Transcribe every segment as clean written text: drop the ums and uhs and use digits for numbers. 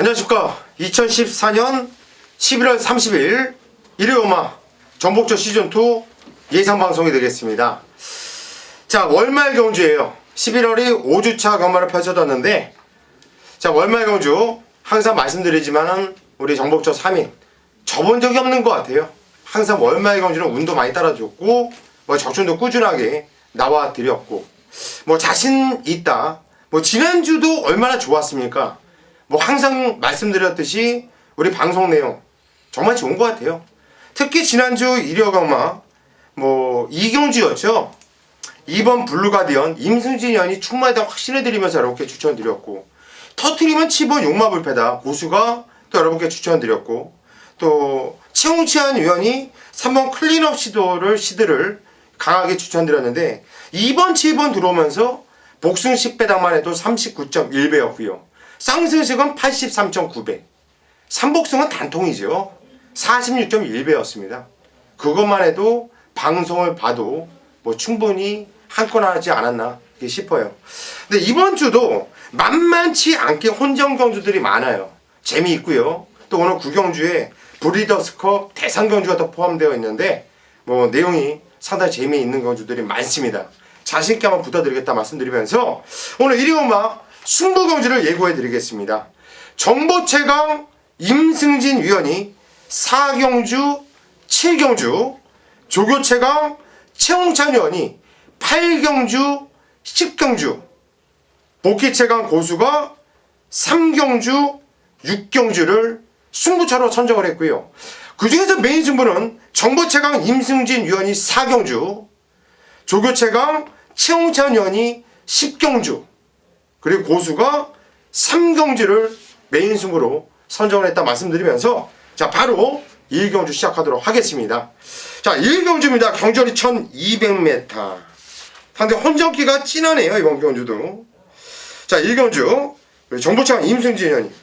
안녕하십니까. 2014년 11월 30일 일요일마 전복조 시즌2 예상방송이 되겠습니다. 자, 월말 경주예요. 11월이 5주차 경마를 펼쳐졌는데, 자, 월말 경주 항상 말씀드리지만은 우리 전복조 3인 접은 적이 없는 것 같아요. 항상 월말 경주는 운도 많이 따라줬고, 적중도 꾸준하게 나와드렸고, 자신 있다. 지난주도 얼마나 좋았습니까? 항상 말씀드렸듯이 우리 방송 내용 정말 좋은 것 같아요. 특히 지난주 일요경마 이경주였죠. 2번 블루가디언 임승진 의원이 충만하다 확신해드리면서 여러분께 추천드렸고, 터트리면 7번 용마불패다 고수가 또 여러분께 추천드렸고, 또 최홍치한 의원이 3번 클린업 시드를 강하게 추천드렸는데, 2번 7번 들어오면서 복승 10배당만 해도 39.1배였고요 쌍승식은 83.9배, 3복승은 단통이죠. 46.1배였습니다. 그것만 해도 방송을 봐도 충분히 한 건 하지 않았나 싶어요. 근데 이번 주도 만만치 않게 혼전 경주들이 많아요. 재미있고요. 또 오늘 구경주에 브리더스컵 대상 경주가 또 포함되어 있는데 내용이 상당히 재미있는 경주들이 많습니다. 자신있게 한번 붙어드리겠다 말씀드리면서 오늘 일요일마 승부 경주를 예고해 드리겠습니다. 정보 최강 임승진 위원이 4경주 7경주, 조교 최강 최홍찬 위원이 8경주 10경주, 복희 최강 고수가 3경주 6경주를 승부차로 선정을 했고요. 그 중에서 메인 승부는 정보 최강 임승진 위원이 4경주, 조교 최강 최홍찬 위원이 10경주, 그리고 고수가 3경주를 메인 승부로 선정을 했다 말씀드리면서, 자, 바로 1경주 시작하도록 하겠습니다. 자, 1경주입니다. 경절이 1200m. 상당히 혼전기가 진하네요, 이번 경주도. 자, 1경주 정보창 임승진 의원님.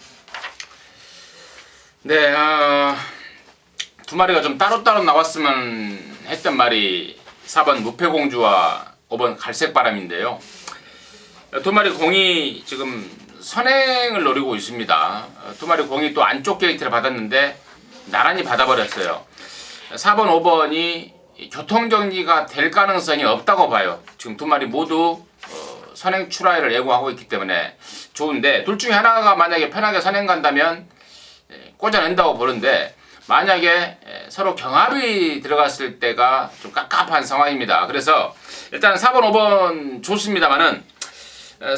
네, 두 마리가 좀 따로따로 나왔으면 했던 말이 4번 무패공주와 5번 갈색바람인데요. 두 마리 공이 지금 선행을 노리고 있습니다. 두 마리 공이 또 안쪽 게이트를 받았는데 나란히 받아버렸어요. 4번, 5번이 교통정리가 될 가능성이 없다고 봐요. 지금 두 마리 모두 선행 출하를 예고하고 있기 때문에 좋은데, 둘 중에 하나가 만약에 편하게 선행 간다면 꽂아낸다고 보는데, 만약에 서로 경합이 들어갔을 때가 좀 깝깝한 상황입니다. 그래서 일단 4번, 5번 좋습니다만은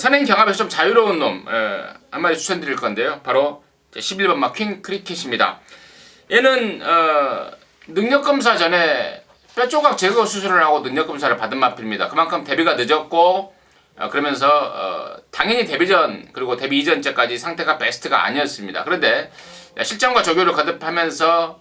선행 경합에서 좀 자유로운 놈 한 마리 추천드릴 건데요. 바로 11번 마퀸 크리켓입니다. 얘는 능력검사 전에 뼈조각 제거 수술을 하고 능력검사를 받은 마필입니다. 그만큼 데뷔가 늦었고, 그러면서 당연히 데뷔 전 그리고 데뷔 이전째까지 상태가 베스트가 아니었습니다. 그런데 실전과 조교를 거듭하면서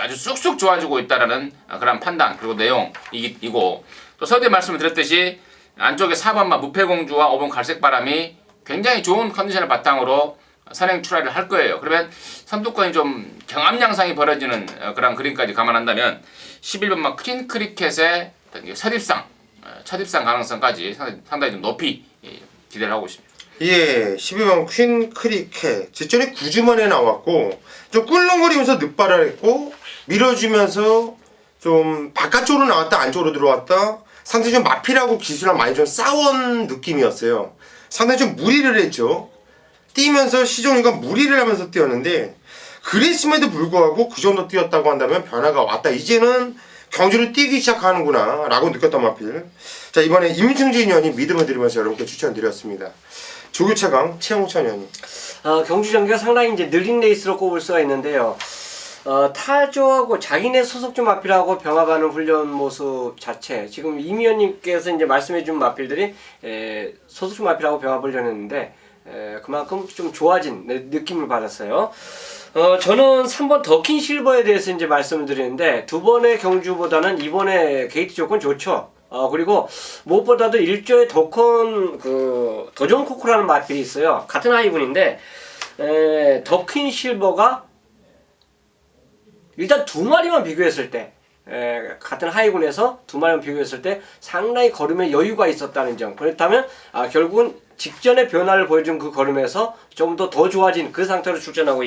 아주 쑥쑥 좋아지고 있다라는 그런 판단 그리고 내용이고, 또 서두에 말씀을 드렸듯이 안쪽에 4번마 무패공주와 5번 갈색바람이 굉장히 좋은 컨디션을 바탕으로 선행 출하를 할 거예요. 그러면 선두권이 좀 경합 양상이 벌어지는 그런 그림까지 감안한다면 11번마 퀸 크리켓의 첫 입상 가능성까지 상당히 좀 높이 기대를 하고 있습니다. 예, 12번 퀸 크리켓 직전에 9주 만에 나왔고, 좀 꿀렁거리면서 늑발을 했고, 밀어주면서 좀 바깥쪽으로 나왔다 안쪽으로 들어왔다, 상당히 좀 마필하고 기술랑 많이 좀 싸운 느낌이었어요. 상당히 좀 무리를 했죠. 뛰면서 시종이가 무리를 하면서 뛰었는데, 그랬음에도 불구하고 그 정도 뛰었다고 한다면 변화가 왔다, 이제는 경주를 뛰기 시작하는구나 라고 느꼈던 마필. 자, 이번에 임승진 의원이 믿음을 드리면서 여러분께 추천드렸습니다. 조교 최강 최홍찬 의원님. 경주 전개가 상당히 이제 느린 레이스로 꼽을 수가 있는데요. 타조하고 자기네 소속주 마필하고 병합하는 훈련 모습 자체, 지금 임 의원님께서 이제 말씀해준 마필들이 소속주 마필하고 병합을 했는데 그만큼 좀 좋아진 느낌을 받았어요. 저는 3번 더킨 실버에 대해서 이제 말씀을 드리는데, 두 번의 경주보다는 이번에 게이트 조건 좋죠. 그리고 무엇보다도 일조의 더 좋은 코코라는 마필이 있어요. 같은 하이분인데, 더킨 실버가 일단 두 마리만 비교했을 때 같은 하위군에서 두 마리만 비교했을 때 상당히 걸음에 여유가 있었다는 점. 그렇다면 결국은 직전의 변화를 보여준 그 걸음에서 좀 더 좋아진 그 상태로 출전하고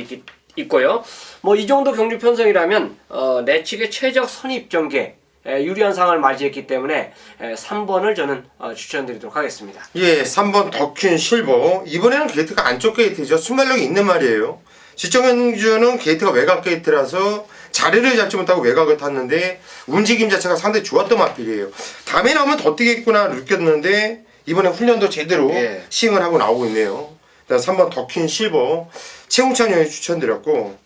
있고요. 뭐 이 정도 경주 편성이라면 내측의 최적 선입 전개 유리한 상황을 맞이했기 때문에 3번을 저는 추천드리도록 하겠습니다. 예, 3번 더퀸 실버. 이번에는 게이트가 안쪽 게이트죠. 순발력이 있는 말이에요. 지정현주는 게이트가 외곽 게이트라서 자리를 잡지 못하고 외곽을 탔는데 움직임 자체가 상당히 좋았던 마필이에요. 다음에 나오면 더 뛰겠구나 느꼈는데 이번에 훈련도 제대로 시행을 하고 나오고 있네요. 3번 더퀸 실버 최웅찬 형이 추천드렸고,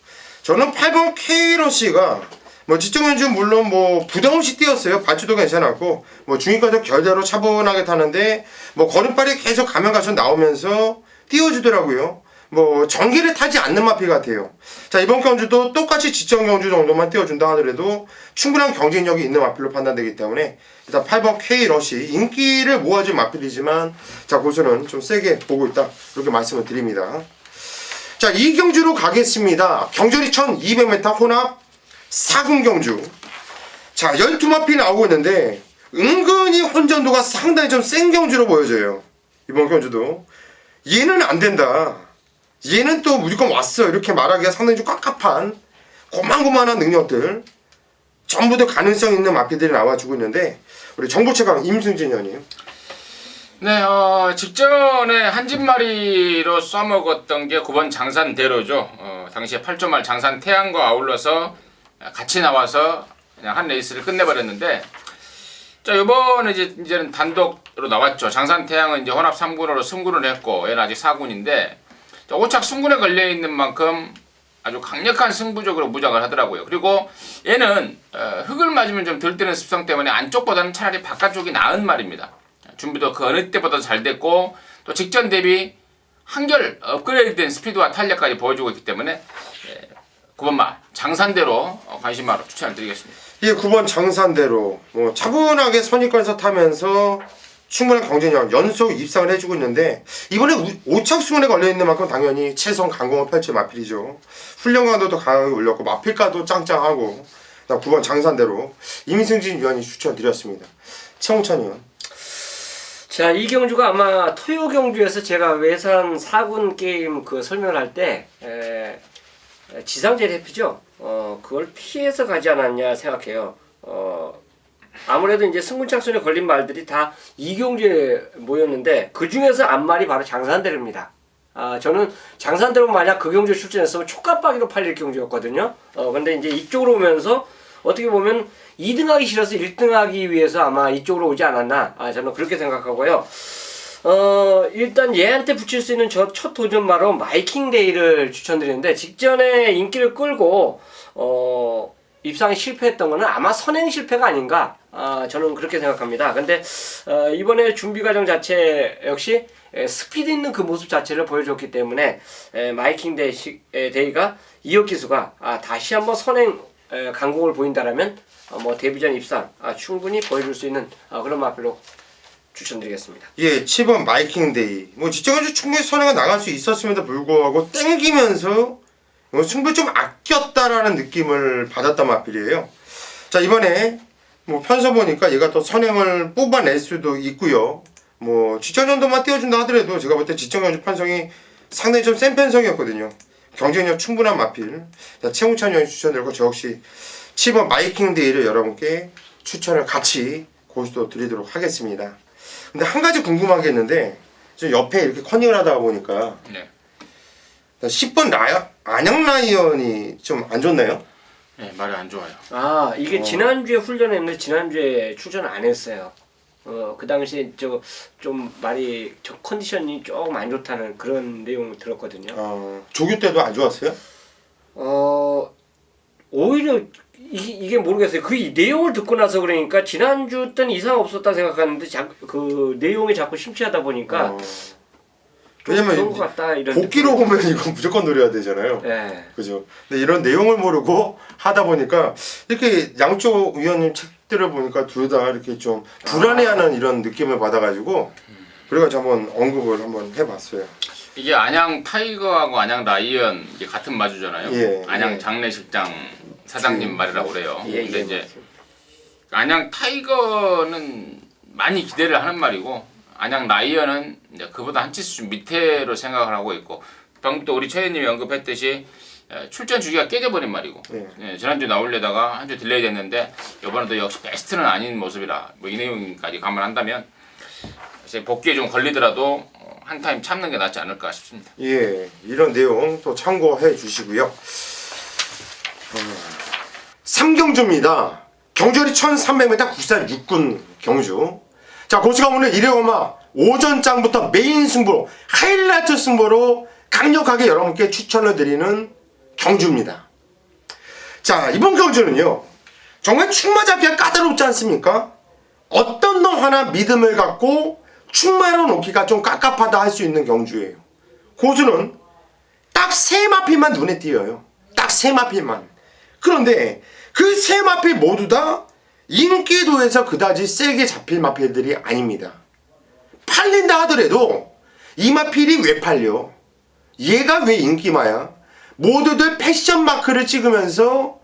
저는 8번 케이러시가 뭐 지정현주 물론 뭐 부담 없이 뛰었어요. 발주도 괜찮았고 뭐 중위권에서 결대로 차분하게 타는데 뭐 걸음발이 계속 가면 갈수록 나오면서 띄워주더라고요. 뭐 전기를 타지 않는 마필 같아요. 자, 이번 경주도 똑같이 지정 경주 정도만 띄워준다 하더라도 충분한 경쟁력이 있는 마필로 판단되기 때문에 일단 8번 K러시 인기를 모아준 마필이지만 자, 고수는 좀 세게 보고 있다 이렇게 말씀을 드립니다. 자, 이 경주로 가겠습니다. 경절이 1200m 혼합 4군 경주. 자, 12마필이 나오고 있는데 은근히 혼전도가 상당히 좀 센 경주로 보여져요. 이번 경주도 얘는 안 된다, 얘는 또 무조건 왔어 이렇게 말하기가 상당히 좀 깝깝한 고만고만한 능력들 전부 다 가능성 있는 마필들이 나와주고 있는데 우리 정보체강 임승진 의원님. 네, 직전에 한 집마리로 써먹었던 게 9번 장산대로죠. 당시에 8조말 장산 태양과 아울러서 같이 나와서 그냥 한 레이스를 끝내버렸는데, 자, 요번에 이제는 단독으로 나왔죠. 장산 태양은 이제 혼합 3군으로 승군을 했고, 얘는 아직 4군인데, 5착 승군에 걸려있는 만큼 아주 강력한 승부적으로 무장을 하더라고요. 그리고 얘는 흙을 맞으면 좀 들뜨는 습성 때문에 안쪽보다는 차라리 바깥쪽이 나은 말입니다. 준비도 그 어느 때보다 잘 됐고, 또 직전 대비 한결 업그레이드된 스피드와 탄력까지 보여주고 있기 때문에 9번 말 장산대로 관심마로 추천을 드리겠습니다. 예, 9번 장산대로 뭐 차분하게 선입관에서 타면서 충분한 경쟁력 연속 입상을 해주고 있는데, 이번에 5착 수군에 걸려있는 만큼 당연히 최선 강공을 펼칠 마필이죠. 훈련가도 강하게 올렸고 마필가도 짱짱하고. 9번 장산대로 임승진 위원이 추천드렸습니다. 최홍찬 의원. 자, 이 경주가 아마 토요 경주에서 제가 외산 4군 게임 설명을 할 때 지상제 대피죠. 그걸 피해서 가지 않았냐 생각해요. 아무래도 이제 승군착순에 걸린 말들이 다 이 경주에 모였는데 그 중에서 앞말이 바로 장산대로입니다. 저는 장산대로 만약 그 경주에 출전했으면 촉각박이로 팔릴 경주였거든요. 근데 이제 이쪽으로 오면서 어떻게 보면 2등하기 싫어서 1등하기 위해서 아마 이쪽으로 오지 않았나, 저는 그렇게 생각하고요. 일단 얘한테 붙일 수 있는 첫 도전마로 마이킹데이를 추천드리는데, 직전에 인기를 끌고 입상에 실패했던 거는 아마 선행 실패가 아닌가, 저는 그렇게 생각합니다. 근데 이번에 준비 과정 자체 역시 스피드 있는 그 모습 자체를 보여줬기 때문에 마이킹데이가 이혁기수가 다시 한번 선행 강공을 보인다라면 뭐 데뷔전 입상 충분히 보여줄 수 있는 그런 마필로 추천드리겠습니다. 예, 7번 마이킹데이. 뭐 지정현주 충분히 선행가 나갈 수 있었음에도 불구하고 땡기면서 승부 좀 아꼈다라는 느낌을 받았단 마필이에요. 자, 이번에 뭐 편서 보니까 얘가 또 선행을 뽑아낼 수도 있고요. 뭐 지정현도만 띄워준다 하더라도 제가 볼 때 지정현주 편성이 상당히 좀 센 편성이었거든요. 경쟁력 충분한 마필. 자, 최홍찬 형이 추천드리고 저 역시 7번 마이킹데이를 여러분께 추천을 같이 고수도 드리도록 하겠습니다. 근데 한 가지 궁금한 게 있는데, 지금 옆에 이렇게 커닝을 하다가 보니까 10번 안양 라이언이 좀 안 좋나요? 네, 말이 안 좋아요. 이게 지난주에 훈련했는데 지난주에 출전 안 했어요. 그 당시에 좀 말이 컨디션이 조금 안 좋다는 그런 내용을 들었거든요. 조교 때도 안 좋았어요? 오히려 이게 모르겠어요. 그 내용을 듣고 나서 그러니까 지난주 때는 이상 없었다 생각하는데 그 내용이 자꾸 심취하다 보니까 왜냐면 복귀로 보면 이건 무조건 노려야 되잖아요. 네. 그죠? 근데 이런 내용을 모르고 하다 보니까 이렇게 양쪽 위원님 책들을 보니까 둘 다 이렇게 좀 불안해하는 이런 느낌을 받아가지고 그래가지고 한번 언급을 한번 해봤어요. 이게 안양 타이거하고 안양 라이언 이게 같은 마주잖아요. 예, 안양 예. 장례식장 사장님 말이라고 그래요. 근데 이제 안양 타이거는 많이 기대를 하는 말이고 안양 라이언은 이제 그보다 한 치수 좀 밑으로 생각을 하고 있고 방금 또 우리 최현님이 언급했듯이 출전 주기가 깨져버린 말이고 네. 지난주 나오려다가 한 주 딜레이 됐는데 이번에도 역시 베스트는 아닌 모습이라 뭐 이 내용까지 감안한다면 복귀에 좀 걸리더라도 한 타임 참는 게 낫지 않을까 싶습니다. 예, 이런 내용 또 참고해 주시고요. 3경주입니다. 경주열이 1300m 국산 육군 경주. 자, 고수가 오늘 1회엄마 오전장부터 메인 승부로 하이라이트 승부로 강력하게 여러분께 추천을 드리는 경주입니다. 자, 이번 경주는요 정말 축마 잡기가 까다롭지 않습니까? 어떤 놈 하나 믿음을 갖고 축마로 놓기가 좀 깝깝하다 할 수 있는 경주예요. 고수는 딱 세 마필만 눈에 띄어요. 딱 세 마필만. 그런데 그 세 마필 모두 다 인기도에서 그다지 세게 잡힐 마필들이 아닙니다. 팔린다 하더라도 이 마필이 왜 팔려? 얘가 왜 인기마야? 모두들 패션 마크를 찍으면서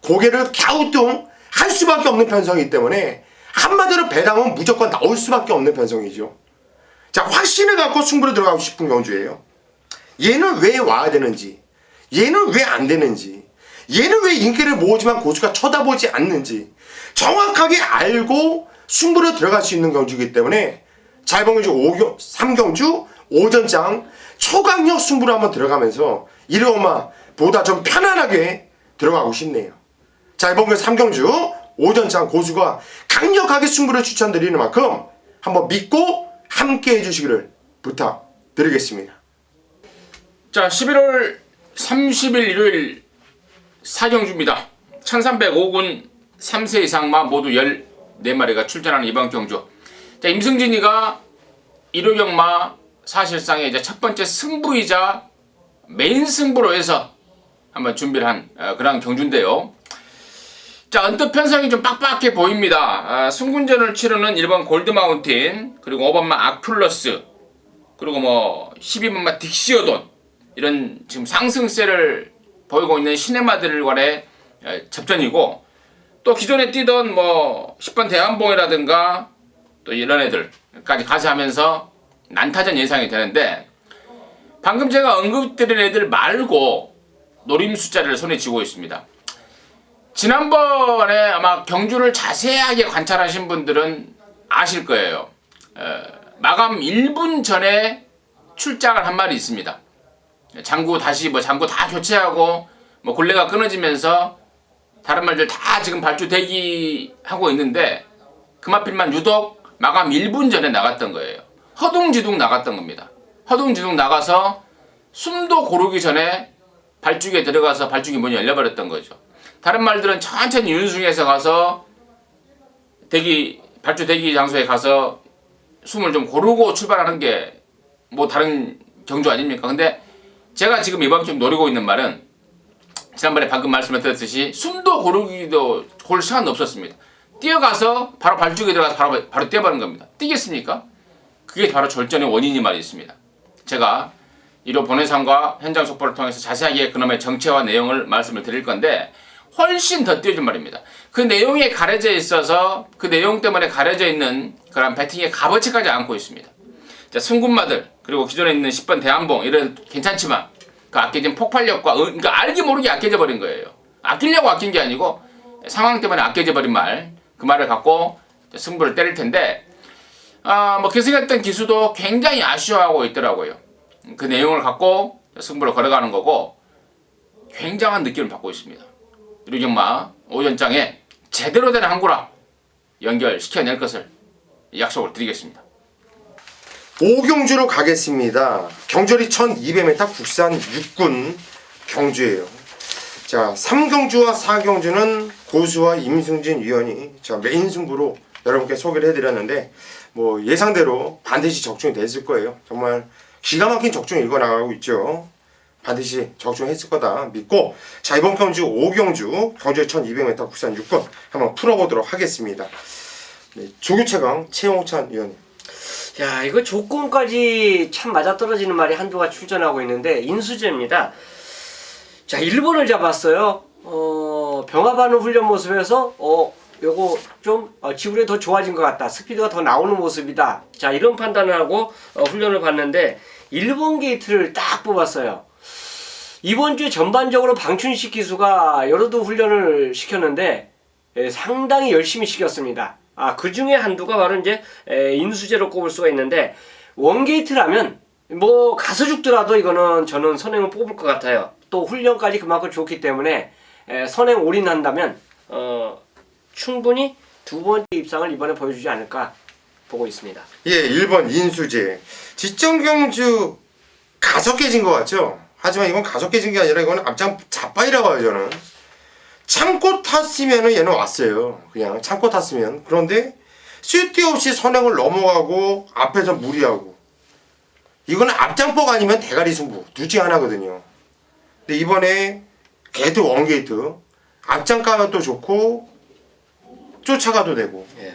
고개를 갸우뚱 할 수밖에 없는 편성이기 때문에 한마디로 배당은 무조건 나올 수밖에 없는 편성이죠. 자, 확신을 갖고 승부로 들어가고 싶은 경주예요. 얘는 왜 와야 되는지, 얘는 왜 안 되는지, 얘는 왜 인기를 모으지만 고수가 쳐다보지 않는지 정확하게 알고 승부로 들어갈 수 있는 경주이기 때문에 자, 이번 경주 3경주 오전장 초강력 승부로 한번 들어가면서 1회엄마 보다 좀 편안하게 들어가고 싶네요. 자, 이번 경주 3경주 오전장 고수가 강력하게 승부를 추천드리는 만큼 한번 믿고 함께 해주시기를 부탁드리겠습니다. 자, 11월 30일 일요일 4경주입니다. 1305군 3세 이상마 모두 14마리가 출전하는 이번 경주. 자, 임승진이가 1호경마 사실상의 이제 첫 번째 승부이자 메인 승부로 해서 한번 준비를 한 그런 경주인데요. 자, 언뜻 편성이 좀 빡빡해 보입니다. 승군전을 치르는 1번 골드마운틴, 그리고 5번마 아큘러스, 그리고 뭐 12번마 딕시어돈, 이런 지금 상승세를 보이고 있는 시네마들과의 접전이고, 또 기존에 뛰던 뭐 10번 대한봉이라든가 또 이런 애들까지 가세하면서 난타전 예상이 되는데, 방금 제가 언급드린 애들 말고 노림 숫자를 손에 쥐고 있습니다. 지난번에 아마 경주를 자세하게 관찰하신 분들은 아실 거예요. 마감 1분 전에 출장을 한 말이 있습니다. 장구 다 교체하고 뭐 굴레가 끊어지면서 다른 말들 다 지금 발주 대기하고 있는데 그 마필만 유독 마감 1분 전에 나갔던 거예요. 허둥지둥 나갔던 겁니다. 허둥지둥 나가서 숨도 고르기 전에 발주기에 들어가서 발주기 문이 열려버렸던 거죠. 다른 말들은 천천히 윤승해서 가서 발주 대기 장소에 가서 숨을 좀 고르고 출발하는 게 뭐 다른 경주 아닙니까? 근데 제가 지금 이번 주 노리고 있는 말은 지난번에 방금 말씀을 드렸듯이 숨도 고르기도 고를 시간도 없었습니다. 뛰어가서 바로 발주기에 들어가서 바로 뛰어버리는 겁니다. 뛰겠습니까? 그게 바로 절전의 원인이 말이 있습니다. 제가 1호 본회상과 현장 속보를 통해서 자세하게 그놈의 정체와 내용을 말씀을 드릴 건데 훨씬 더 뛰어준 말입니다. 그 내용에 가려져 있어서 그 내용 때문에 가려져 있는 그런 배팅의 값어치까지 안고 있습니다. 자, 승군마들 그리고 기존에 있는 10번 대한봉 이런 괜찮지만 그 아껴진 폭발력과 그러니까 알기 모르게 아껴져 버린 거예요. 아끼려고 아낀 게 아니고 상황 때문에 아껴져 버린 말, 그 말을 갖고 승부를 때릴 텐데 뭐 계승했던 기수도 굉장히 아쉬워하고 있더라고요. 그 내용을 갖고 승부를 걸어가는 거고 굉장한 느낌을 받고 있습니다. 유리경마 오전장에 제대로 된 항구라 연결시켜낼 것을 약속을 드리겠습니다. 5경주로 가겠습니다. 경주열이 1200m 국산 육군 경주예요. 자, 3경주와 4경주는 고수와 임승진 위원이 메인 승부로 여러분께 소개를 해드렸는데 뭐 예상대로 반드시 적중이 됐을 거예요. 정말 기가 막힌 적중 읽어나가고 있죠. 반드시 적중했을 거다 믿고, 자, 이번 경주 5경주 경주열 1200m 국산 육군 한번 풀어보도록 하겠습니다. 네, 조교 최강 최홍찬 위원님. 야, 이거 조건까지 참 맞아떨어지는 말이 한두가 출전하고 있는데 인수제입니다. 자, 1번을 잡았어요. 병합하는 훈련 모습에서 요거 좀 지구력이 더 좋아진 것 같다. 스피드가 더 나오는 모습이다. 자, 이런 판단을 하고 훈련을 봤는데 1번 게이트를 딱 뽑았어요. 이번 주에 전반적으로 방춘식 기수가 여러 도 훈련을 시켰는데 상당히 열심히 시켰습니다. 그 중에 한두가 바로 이제 인수제로 꼽을 수가 있는데 원게이트라면 뭐 가서 죽더라도 이거는 저는 선행을 뽑을 것 같아요. 또 훈련까지 그만큼 좋기 때문에 선행 올인한다면 충분히 두 번째 입상을 이번에 보여주지 않을까 보고 있습니다. 예, 1번 인수제. 지정경주 가서 깨진 것 같죠? 하지만 이건 가서 깨진 게 아니라 이건 앞장 자빠이라고 하죠, 저는. 참고 탔으면은 얘는 왔어요. 그냥 참고 탔으면. 그런데 쓸데없이 선행을 넘어가고 앞에서 무리하고. 이거는 앞장법 아니면 대가리 승부. 둘 중에 하나거든요. 근데 이번에 게이트 원게이트. 앞장 가면 또 좋고 쫓아가도 되고. 예.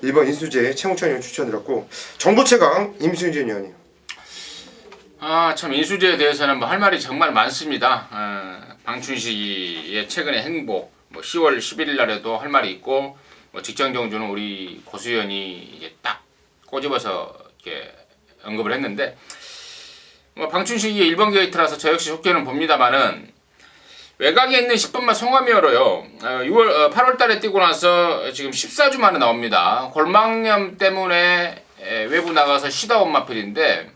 1번 인수제 최홍천 의원 추천드렸고 정보최강 임승진 의원님. 참 인수제에 대해서는 뭐 할 말이 정말 많습니다. 방춘식의 최근의 행보, 뭐 10월 11일 날에도 할 말이 있고, 뭐 직전경주는 우리 고수위원이 이제 딱 꼬집어서 이렇게 언급을 했는데, 뭐 방춘식이 1번 게이트라서 저 역시 좋게는 봅니다만은 외곽에 있는 10번만 송하미어로요. 8월 달에 뛰고 나서 지금 14주 만에 나옵니다. 골막염 때문에 외부 나가서 쉬다 온 마필인데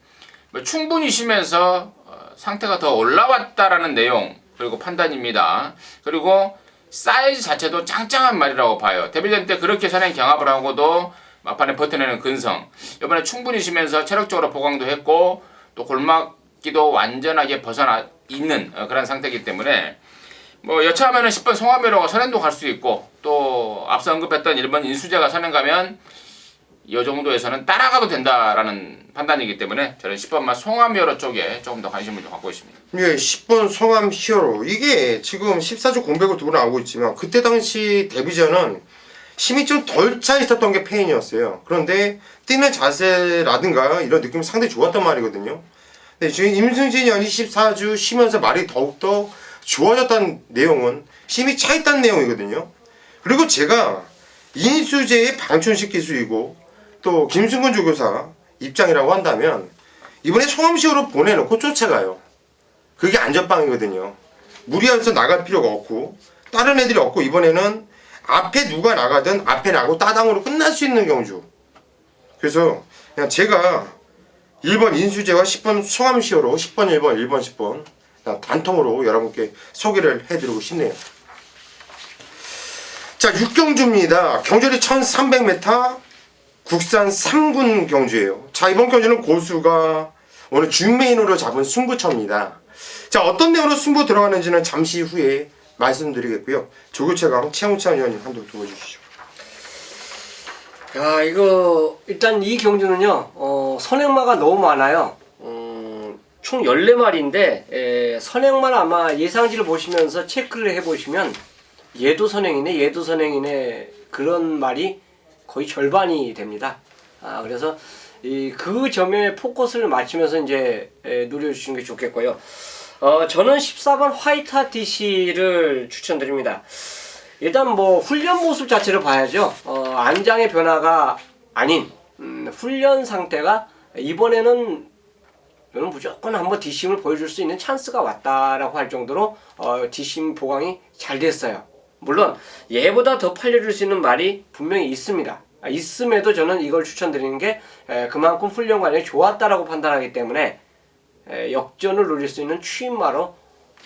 뭐 충분히 쉬면서 상태가 더 올라왔다라는 내용 그리고 판단입니다. 그리고 사이즈 자체도 짱짱한 말이라고 봐요. 데뷔전 때 그렇게 선행 경합을 하고도 막판에 버텨내는 근성. 이번에 충분히 쉬면서 체력적으로 보강도 했고 또 골막기도 완전하게 벗어나 있는 그런 상태이기 때문에 뭐 여차하면은 10번 송하미로가 선행도 갈 수 있고 또 앞서 언급했던 1번 인수제가 선행 가면 이 정도에서는 따라가도 된다라는 판단이기 때문에 저는 10번만 송하미어로 쪽에 조금 더 관심을 좀 갖고 있습니다. 예, 10번 성함 히어로. 이게 지금 14주 공백으로 두고 나오고 있지만 그때 당시 데뷔전은 힘이 좀 덜 차 있었던 게 페인이었어요. 그런데 뛰는 자세라든가 이런 느낌이 상당히 좋았단 말이거든요. 근데 지금 임승진 의원이 14주 쉬면서 말이 더욱더 좋아졌다는 내용은 힘이 차 있다는 내용이거든요. 그리고 제가 인수제의 방춘식 기수이고 또 김승근 조교사 입장이라고 한다면 이번에 송암시호로 보내놓고 쫓아가요. 그게 안전빵이거든요. 무리해서 나갈 필요가 없고 다른 애들이 없고 이번에는 앞에 누가 나가든 앞에 나고 따당으로 끝날 수 있는 경주. 그래서 그냥 제가 1번 인수제와 10번 송암시호로 10번 1번 1번 10번 단통으로 여러분께 소개를 해드리고 싶네요. 자, 6경주입니다. 경주리 1300m 국산 3군 경주예요. 자, 이번 경주는 고수가 오늘 준메인으로 잡은 승부처입니다. 자, 어떤 내용으로 승부 들어가는지는 잠시 후에 말씀드리겠고요. 조교체강 최홍찬 의원님 한번 도와주시죠. 야, 이거 일단 이 경주는요 선행마가 너무 많아요. 총 14마리인데 선행만 아마 예상지를 보시면서 체크를 해보시면 얘도 선행이네 얘도 선행이네 그런 말이 거의 절반이 됩니다. 그래서 그 점에 포커스를 맞추면서 이제 누려주시는 게 좋겠고요. 저는 14번 화이트 DC를 추천드립니다. 일단 뭐 훈련 모습 자체를 봐야죠. 안장의 변화가 아닌 훈련 상태가 이번에는 저는 무조건 한번 뒷심을 보여줄 수 있는 찬스가 왔다라고 할 정도로 뒷심 보강이 잘 됐어요. 물론 얘보다 더 팔려줄 수 있는 말이 분명히 있습니다. 있음에도 저는 이걸 추천드리는 게 그만큼 훈련 관련이 좋았다라고 판단하기 때문에 역전을 노릴 수 있는 추임마로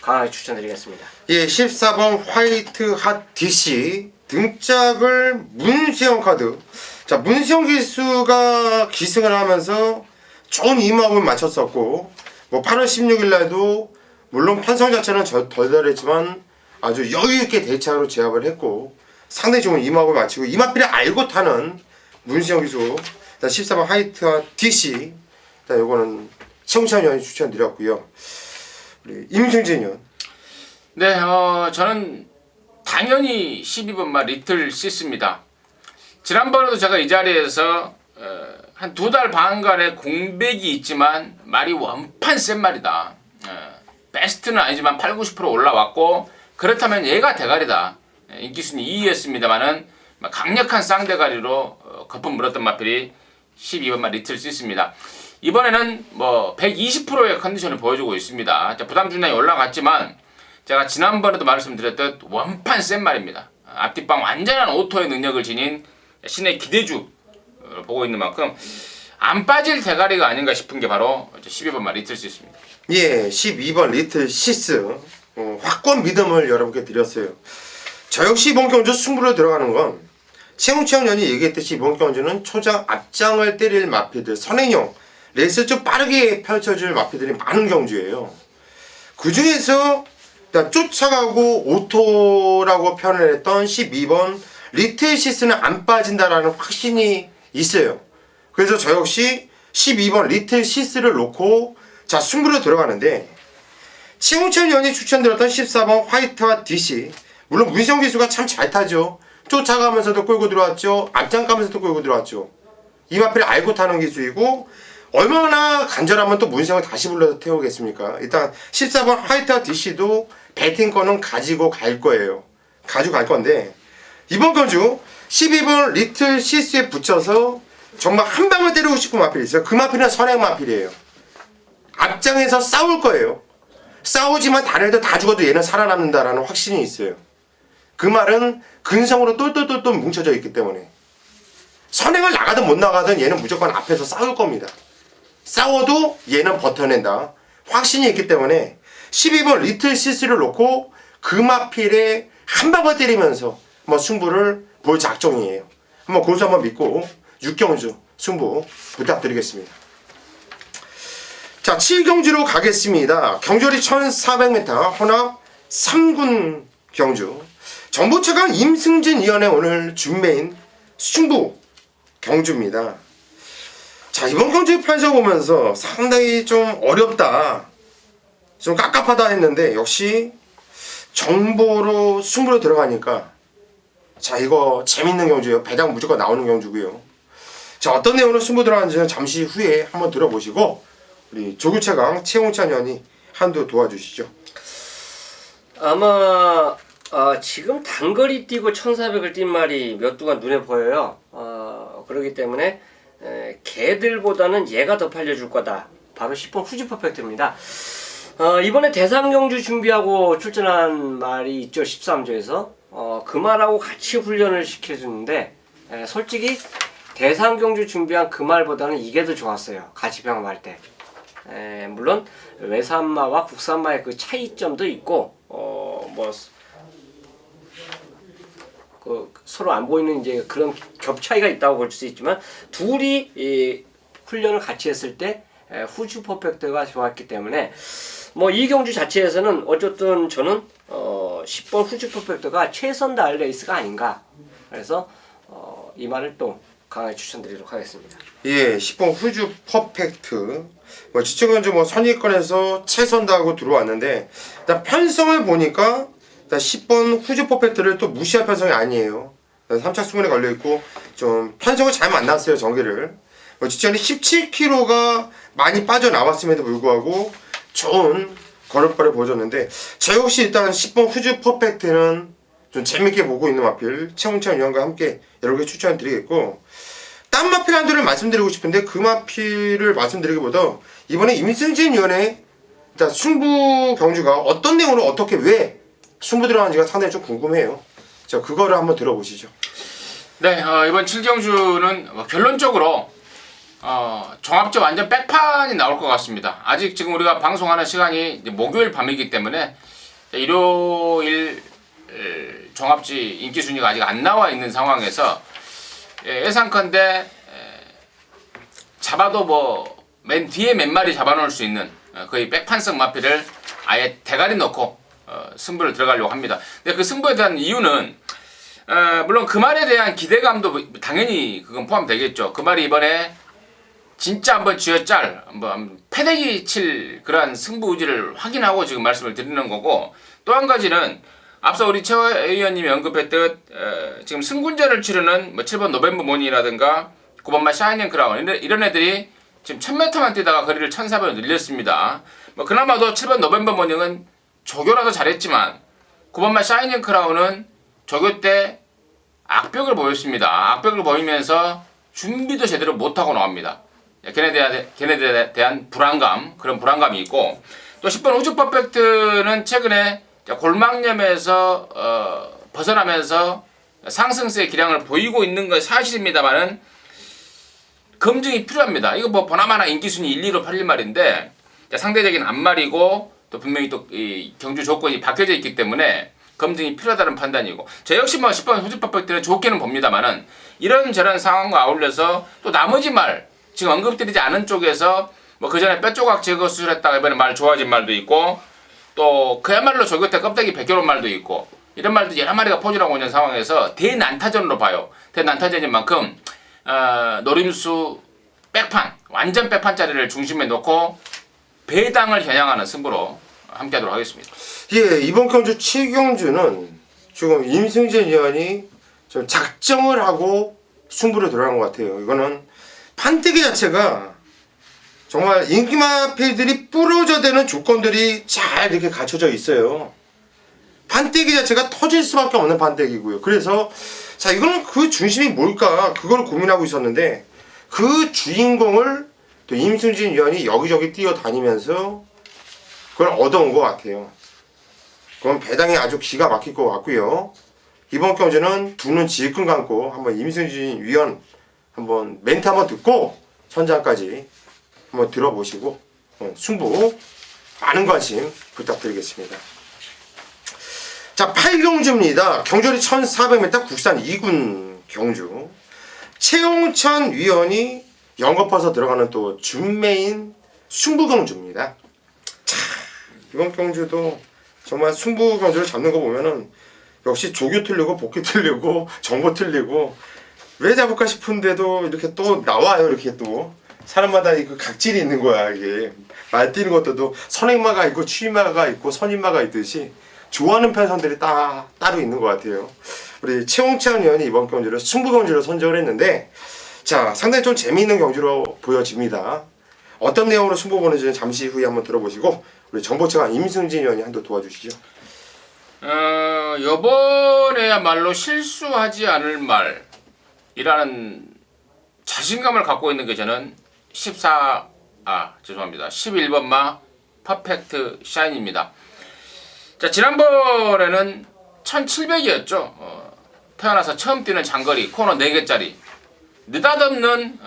강하게 추천드리겠습니다. 예, 14번 화이트 핫 DC 등짝을 문세영 카드. 자, 문세영 기수가 기승을 하면서 좋은 이마음을 맞췄었고 뭐 8월 16일 날도 물론 편성 자체는 덜 달했지만 아주 여유있게 대차로 제압을 했고 상당히 좋은 이마음을 맞추고 이마필을 알고 타는 문세영 기수. 14번 화이트 핫 DC. 요거는 최홍찬 의원이 추천드렸고요. 우리 임승진 의원. 네, 저는 당연히 12번마 리틀 시스입니다. 지난번에도 제가 이 자리에서 한 2달 반간의 공백이 있지만 말이 원판 센 말이다. 베스트는 아니지만 8, 90% 올라왔고 그렇다면 얘가 대가리다. 인기순위 2위였습니다만은 강력한 쌍대가리로 거품 물었던 마필이 12번마 리틀 시스입니다. 이번에는 뭐 120%의 컨디션을 보여주고 있습니다. 부담 중량이 올라갔지만 제가 지난번에도 말씀드렸듯 원판 센 말입니다. 앞뒷방 완전한 오토의 능력을 지닌 신의 기대주 보고 있는 만큼 안 빠질 대가리가 아닌가 싶은 게 바로 12번마 리틀 시스입니다. 예, 12번 리틀 시스 확고한 믿음을 여러분께 드렸어요. 저 역시 이번 경주 승부로 들어가는 건 최홍천연이 얘기했듯이 이번 경주는 초장 앞장을 때릴 마피들 선행형 레이스를 좀 빠르게 펼쳐줄 마피들이 많은 경주예요. 그 중에서 쫓아가고 오토라고 표현을 했던 12번 리틀 시스는 안 빠진다라는 확신이 있어요. 그래서 저 역시 12번 리틀 시스를 놓고 자 승부로 들어가는데 최홍천 의원이 추천드렸던 14번 화이트와 DC 물론 문시영 기수가 참 잘 타죠. 쫓아가면서도 끌고 들어왔죠. 앞장 가면서도 끌고 들어왔죠. 이 마필을 알고 타는 기수이고 얼마나 간절하면 또 문시영을 다시 불러서 태우겠습니까. 일단 14번 화이트와 DC도 배팅권은 가지고 갈 거예요. 가지고 갈 건데 이번 경주 12번 리틀 시스에 붙여서 정말 한 방을 때리고 싶은 마필이 있어요. 그 마필은 선행 마필이에요. 앞장에서 싸울 거예요. 싸우지만 다른 애들 다 죽어도 얘는 살아남는다라는 확신이 있어요. 그 말은 근성으로 똘똘똘똘 뭉쳐져 있기 때문에 선행을 나가든 못 나가든 얘는 무조건 앞에서 싸울 겁니다. 싸워도 얘는 버텨낸다. 확신이 있기 때문에 12번 리틀 시스를 놓고 그 마필에 한 방을 때리면서 뭐 승부를 볼 작정이에요. 한번 고수 한번 믿고 6경주 승부 부탁드리겠습니다. 자, 7경주로 가겠습니다. 경주거리 1400m 혼합 3군 경주. 정보차관 임승진 위원의 오늘 준메인 승부 경주입니다. 자, 이번 경주 편성 보면서 상당히 좀 어렵다, 좀 깝깝하다 했는데 역시 정보로 승부로 들어가니까 자, 이거 재밌는 경주예요. 배당 무조건 나오는 경주고요. 자, 어떤 내용으로 승부 들어가는지는 잠시 후에 한번 들어보시고 우리 조규최강 최홍찬 의원이 한두 도와주시죠. 아마 지금 단거리 뛰고 1400을 뛴 말이 몇 두가 눈에 보여요. 그렇기 때문에 걔들보다는 얘가 더 팔려줄 거다. 바로 10번 후지 퍼펙트입니다. 이번에 대상경주 준비하고 출전한 말이 있죠. 13조에서 그 말하고 같이 훈련을 시켜주는데 솔직히 대상경주 준비한 그 말보다는 이게 더 좋았어요. 같이 병합할 때. 물론 외산마와 국산마의 그 차이점도 있고 서로 안 보이는 이제 그런 겹 차이가 있다고 볼 수 있지만 둘이 훈련을 같이 했을 때 후주 퍼펙트가 좋았기 때문에 뭐 이 경주 자체에서는 어쨌든 저는 10번 후주 퍼펙트가 최선 다할 레이스가 아닌가. 그래서 이 말을 또 강하게 추천드리도록 하겠습니다. 예, 10번 후주 퍼펙트. 뭐 지체건주 뭐 선의권에서 최선 다하고 들어왔는데 일단 편성을 보니까 일단 10번 후주 퍼펙트를 또 무시할 편성이 아니에요. 3차 수문에 걸려 있고 좀 편성을 잘 만났어요, 전개를. 뭐 지체건이 17kg가 많이 빠져나왔음에도 불구하고 좋은 걸음발을 보여줬는데 저 역시 일단 10번 후주 퍼펙트는 좀 재밌게 보고 있는 마필 최홍찬 위원과 함께 여러 개 추천드리겠고 딴 마필 한두를 말씀드리고 싶은데 그 마필을 말씀드리기보다 이번에 임승진 위원의 일단 승부 경주가 어떤 내용으로 어떻게 왜 승부 들어가는지가 상당히 좀 궁금해요. 자, 그거를 한번 들어보시죠. 네, 이번 7경주는 결론적으로 종합적 완전 백판이 나올 것 같습니다. 아직 지금 우리가 방송하는 시간이 이제 목요일 밤이기 때문에 일요일 종합지 인기 순위가 아직 안 나와 있는 상황에서 예상컨대 잡아도 뭐 맨 뒤에 몇 마리 잡아놓을 수 있는 거의 백판성 마필을 아예 대가리 넣고 승부를 들어가려고 합니다. 근데 그 승부에 대한 이유는 물론 그 말에 대한 기대감도 당연히 그건 포함되겠죠. 그 말이 이번에 진짜 한번 쥐어짤, 한번 패대기 칠 그러한 승부 의지를 확인하고 지금 말씀을 드리는 거고 또 한 가지는 앞서 우리 최 의원님이 언급했듯 지금 승군전을 치르는 뭐 7번 노벤버 모닝이라든가 9번마 샤이닝 크라운 이런 애들이 지금 1000m만 뛰다가 거리를 1400을 늘렸습니다. 뭐 그나마도 7번 노벤버 모닝은 조교라도 잘했지만 9번마 샤이닝 크라운은 조교 때 악벽을 보였습니다. 악벽을 보이면서 준비도 제대로 못하고 나옵니다. 걔네들에 대한 불안감, 그런 불안감이 있고, 또 10번 우주 퍼펙트는 최근에 골막염에서 벗어나면서 상승세의 기량을 보이고 있는 건 사실입니다만은 검증이 필요합니다. 이거 뭐 보나마나 인기순위 1, 2로 팔릴 말인데 상대적인 앞말이고 또 분명히 또 이 경주 조건이 바뀌어져 있기 때문에 검증이 필요하다는 판단이고, 저 역시 뭐 10번 우주 퍼펙트는 좋게는 봅니다만은 이런저런 상황과 아울러서 또 나머지 말, 지금 언급드리지 않은 쪽에서 뭐 그전에 뼈조각 제거 수술했다가 이번에 말 좋아진 말도 있고, 또 그야말로 저 곁에 껍데기 벗겨놓은 말도 있고, 이런 말도 여러 마리가 포진하고 있는 상황에서 대난타전으로 봐요. 대난타전인 만큼 노림수 백판, 완전 백판짜리를 중심에 놓고 배당을 겨냥하는 승부로 함께하도록 하겠습니다. 예, 이번 경주 7경주는 지금 임승진 위원이 좀 작정을 하고 승부를 들어간 것 같아요. 이거는 판때기 자체가 정말 인기마필들이 부러져대는 조건들이 잘 이렇게 갖춰져 있어요. 판때기 자체가 터질 수밖에 없는 판때기고요. 그래서 자, 이거는 그 중심이 뭘까 그걸 고민하고 있었는데, 그 주인공을 또 임승진 위원이 여기저기 뛰어다니면서 그걸 얻어온 것 같아요. 그럼 배당이 아주 기가 막힐 것 같고요. 이번 경주는 두 눈 질끈 감고 한번 임승진 위원 한번 멘트 한번 듣고 현장까지 한번 들어보시고 승부 많은 관심 부탁드리겠습니다. 자, 8경주입니다. 경주리 1400m 국산 2군 경주. 최홍천 위원이 연거퍼서 들어가는 또 준메인 승부 경주입니다. 자, 이번 경주도 정말 승부 경주를 잡는 거 보면은 역시 조교 틀리고 복귀 틀리고 정보 틀리고 왜 잡을까 싶은데도 이렇게 또 나와요. 이렇게 또 사람마다 그 각질이 있는 거야. 이게 말 뛰는 것도 선행마가 있고 추임마가 있고 선임마가 있듯이 좋아하는 편성들이 따로 있는 것 같아요. 우리 최홍찬 의원이 이번 경주를 승부 경주로 선정을 했는데, 자, 상당히 좀 재미있는 경주로 보여집니다. 어떤 내용으로 승부 보는지는 잠시 후에 한번 들어보시고 우리 정보차관 임승진 의원이 한번 도와주시죠. 요번에야말로 실수하지 않을 말이라는 자신감을 갖고 있는 게 저는 11번 마 퍼펙트 샤인입니다. 자, 지난번에는 1700이었죠. 태어나서 처음 뛰는 장거리 코너 4개짜리 느닷없는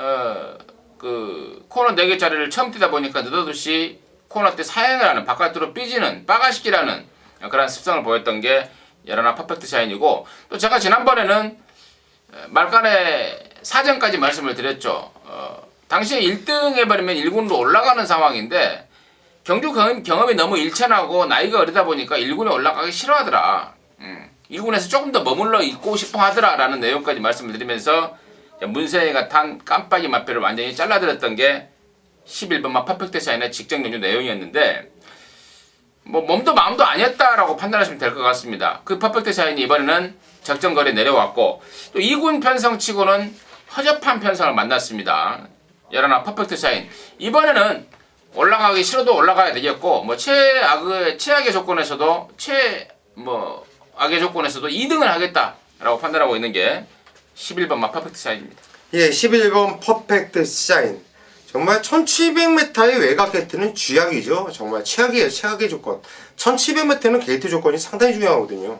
그 코너 4개짜리를 처음 뛰다 보니까 느닷없이 코너 때 사행을 하는, 바깥으로 삐지는 빠가시기라는 그런 습성을 보였던 게 여러나 퍼펙트 샤인이고, 또 제가 지난번에는 말간에 사전까지 말씀을 드렸죠. 당시에 1등 해버리면 1군으로 올라가는 상황인데 경주 경험이 너무 일천하고 나이가 어리다 보니까 1군에 올라가기 싫어하더라. 2군에서 조금 더 머물러 있고 싶어 하더라 라는 내용까지 말씀을 드리면서 문세희가 탄 깜빡이 마표를 완전히 잘라드렸던 게 11번 마 퍼펙트 샤인의 직전 경주 내용이었는데, 뭐 몸도 마음도 아니었다라고 판단하시면 될 것 같습니다. 그 퍼펙트 샤인이 이번에는 적정거리에 내려왔고, 또 2군 편성치고는 허접한 편성을 만났습니다. 여러나 퍼펙트 샤인 이번에는 올라가기 싫어도 올라가야 되겠고, 뭐 최악의 조건에서도 악의 조건에서도 2등을 하겠다라고 판단하고 있는 게 11번 마 퍼펙트 샤인입니다. 예, 11번 퍼펙트 샤인. 정말 1700m의 외곽 게이트는 쥐약이죠. 정말 최악이에요. 최악의 조건. 1700m는 게이트 조건이 상당히 중요하거든요.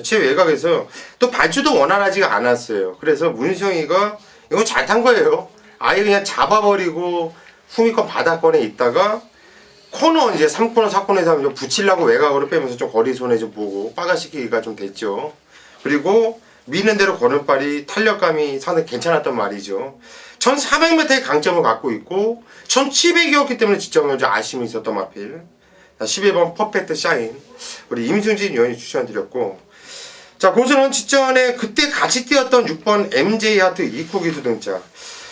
최외곽에서 또 발주도 원활하지가 않았어요. 그래서 문성이가 이거 잘 탄 거예요. 아예 그냥 잡아버리고 후미권 바닥권에 있다가 코너 이제 3코너 4코너에서 좀 붙이려고 외곽으로 빼면서 좀 거리 손에 좀 보고 빠가시키기가 좀 됐죠. 그리고 미는 대로 걸음발이 탄력감이 상당히 괜찮았단 말이죠. 1400m의 강점을 갖고 있고 1700이었기 때문에 지점에 좀 아쉬움이 있었던 마필. 11번 퍼펙트 샤인 우리 임승진 위원이 추천드렸고, 자, 고수는 직전에 그때 같이 뛰었던 6번 MJ 하트 이쿠 기수 등장.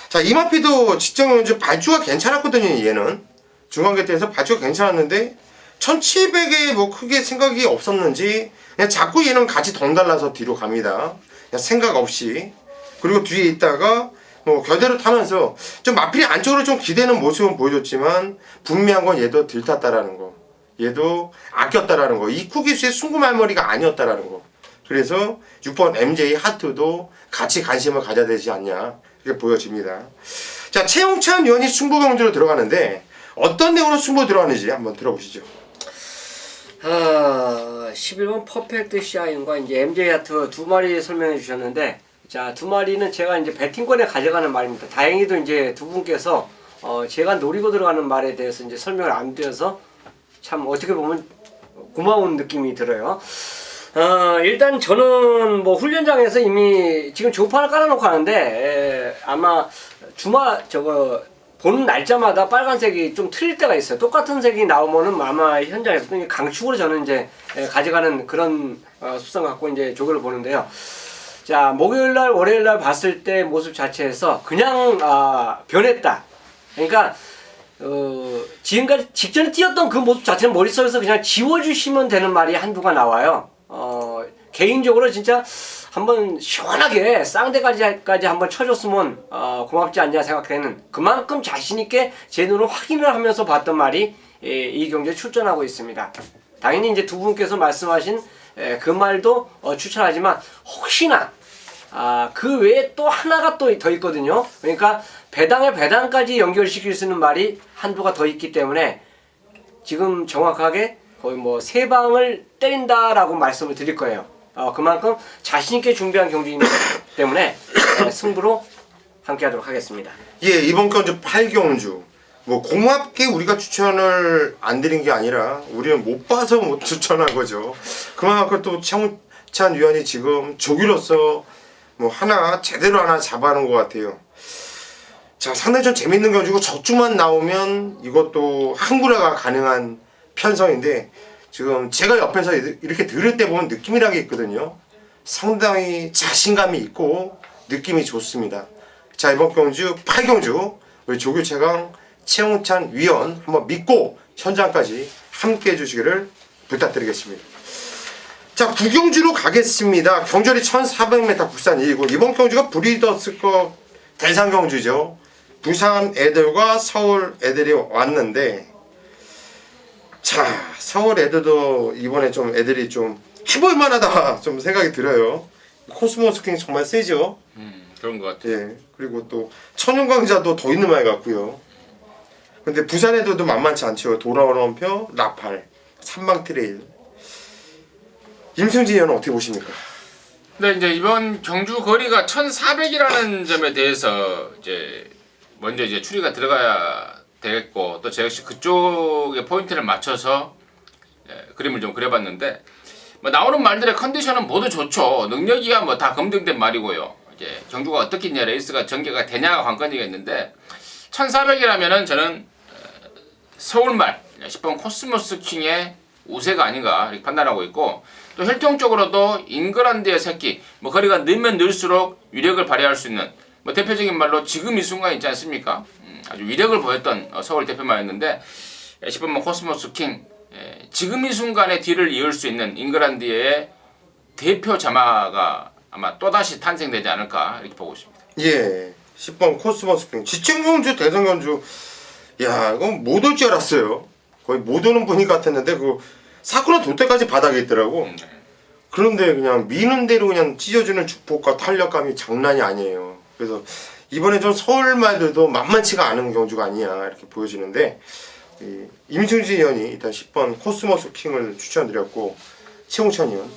자, 이 마피도 직전 경주 발주가 괜찮았거든요. 얘는 중앙계태에서 발주가 괜찮았는데 1700에 뭐 크게 생각이 없었는지 그냥 자꾸 얘는 같이 덩달라서 뒤로 갑니다. 그냥 생각 없이. 그리고 뒤에 있다가 뭐 겨대로 타면서 좀 마필이 안쪽으로 좀 기대는 모습은 보여줬지만 분명한 건 얘도 들탔다라는 거, 얘도 아꼈다라는 거, 이쿠 기수의 순구말머리가 아니었다라는 거 그래서 6번 MJ 하트도 같이 관심을 가져야 되지 않냐 이렇게 보여집니다. 자, 최홍찬 위원이 승부 경주로 들어가는데 어떤 내용으로 승부 들어가는지 한번 들어보시죠. 11번 퍼펙트 샤인과 이제 MJ 하트 두 마리 설명해 주셨는데, 자, 두 마리는 제가 이제 배팅권에 가져가는 말입니다. 다행히도 이제 두 분께서 제가 노리고 들어가는 말에 대해서 이제 설명을 안 드려서 참 어떻게 보면 고마운 느낌이 들어요. 일단 저는 뭐 훈련장에서 이미 지금 조판을 깔아놓고 하는데 아마 보는 날짜마다 빨간색이 좀 틀릴 때가 있어요. 똑같은 색이 나오면은 아마 현장에서 강축으로 저는 이제 가져가는 그런 습성 갖고 이제 조교를 보는데요. 자, 목요일날, 월요일날 봤을 때 모습 자체에서 그냥 변했다. 그러니까 지금까지 직전에 뛰었던 그 모습 자체는 머릿속에서 그냥 지워주시면 되는 말이 한두가 나와요. 개인적으로 진짜 한번 시원하게 쌍대까지 한번 쳐줬으면 고맙지 않냐 생각되는, 그만큼 자신있게 제 눈으로 확인을 하면서 봤던 말이 이 경기에 출전하고 있습니다. 당연히 이제 두 분께서 말씀하신 그 말도 추천하지만 혹시나 그 외에 또 하나가 또 더 있거든요. 그러니까 배당에 배당까지 연결시킬 수 있는 말이 한두가 더 있기 때문에 지금 정확하게 거의 뭐 세 방을 때린다라고 말씀을 드릴 거예요. 그만큼 자신있게 준비한 경기이기 때문에 승부로 함께하도록 하겠습니다. 예, 이번 경주 8경주 뭐 고맙게 우리가 추천을 안 드린 게 아니라 우리는 못 봐서 못 추천한 거죠. 그만큼 또 최홍찬 위원이 지금 조기로서 뭐 제대로 하나 잡아놓은 것 같아요. 자, 상당히 좀 재밌는 경주고 적중만 나오면 이것도 항구라가 가능한 편성인데, 지금 제가 옆에서 이렇게 들을 때 보면 느낌이라는 게 있거든요. 상당히 자신감이 있고 느낌이 좋습니다. 자, 이번 경주 8경주 우리 조교 최강 최홍찬 위원 한번 믿고 현장까지 함께 해주시기를 부탁드리겠습니다. 자, 9경주로 가겠습니다. 경주리 1400m 부산 2구. 이번 경주가 브리더스컵 대상 경주죠. 부산 애들과 서울 애들이 왔는데, 자, 서울 애들도 이번에 좀 애들이 좀 해볼 만하다 좀 생각이 들어요. 코스모스 킹 정말 세죠. 그런 것 같아요. 예, 그리고 또 천연광자도 더 있는 말 같고요. 근데 부산 애들도 만만치 않죠. 돌아오는 원표, 라팔, 삼방 트레일. 임승진 의원은 어떻게 보십니까? 근데 이제 이번 경주 거리가 1,400이라는 점에 대해서 이제 먼저 이제 추리가 들어가야 되겠고, 또 제가 역시 그쪽에 포인트를 맞춰서 그림을 좀 그려봤는데, 뭐 나오는 말들의 컨디션은 모두 좋죠. 능력이야 뭐 다 검증된 말이고요. 이제 경주가 어떻게 이제 레이스가 전개가 되냐가 관건이겠는데, 1,400이라면은 저는 서울말 10번 코스모스 킹의 우세가 아닌가 이렇게 판단하고 있고, 또 혈통 쪽으로도 잉글랜드의 새끼, 뭐 거리가 늘면 늘수록 위력을 발휘할 수 있는, 뭐 대표적인 말로 지금 이 순간 있지 않습니까? 아주 위력을 보였던 서울 대표마였는데, 10번 코스모스 킹, 지금 이 순간에 뒤를 이을 수 있는 잉글랜드의 대표 자마가 아마 또다시 탄생되지 않을까 이렇게 보고 있습니다. 예, 10번 코스모스 킹. 지층경주 대성경주, 야, 이건 못 올 줄 알았어요. 거의 못 오는 분위 같았는데 그 사쿠라 돌 때까지 바닥에 있더라고. 그런데 그냥 미는 대로 그냥 찢어주는 축복과 탄력감이 장난이 아니에요. 그래서 이번에 좀 서울 말들도 만만치가 않은 경주가 아니야 이렇게 보여지는데, 임승진 의원이 일단 10번 코스모스 킹을 추천드렸고, 최홍찬 의원.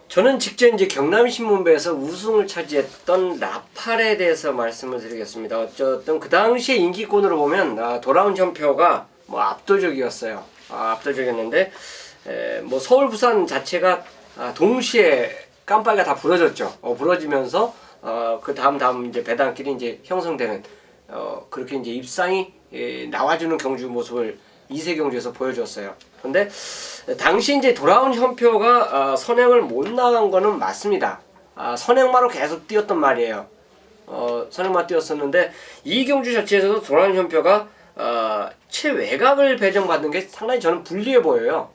저는 직전 이제 경남신문배에서 우승을 차지했던 라팔에 대해서 말씀을 드리겠습니다. 어쨌든 그 당시에 인기권으로 보면 돌아온 현표가 뭐 압도적이었어요. 압도적이었는데 뭐 서울 부산 자체가 동시에 깜빡이가 다 부러졌죠. 부러지면서 그 다음 이제 배당길이 이제 형성되는 그렇게 이제 입상이 나와주는 경주 모습을 이세 경주에서 보여줬어요. 근데 당시 이제 돌아온 현표가 선행을 못 나간 거는 맞습니다. 선행마로 계속 뛰었던 말이에요. 선행마 뛰었었는데 이 경주 자체에서도 돌아온 현표가 최외곽을 배정받는 게 상당히 저는 불리해 보여요.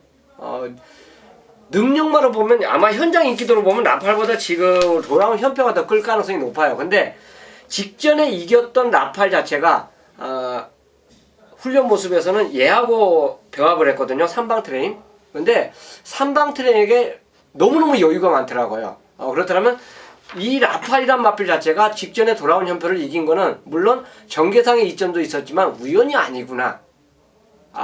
능력마로 보면 아마 현장 인기도로 보면 라팔보다 지금 돌아온 현표가 더 끌 가능성이 높아요. 근데 직전에 이겼던 라팔 자체가 훈련 모습에서는 얘하고 병합을 했거든요. 삼방 트레인. 근데 삼방 트레인에게 너무너무 여유가 많더라고요. 그렇다면 이 라팔이란 마필 자체가 직전에 돌아온 현표를 이긴 거는 물론 전개상의 이점도 있었지만 우연이 아니구나.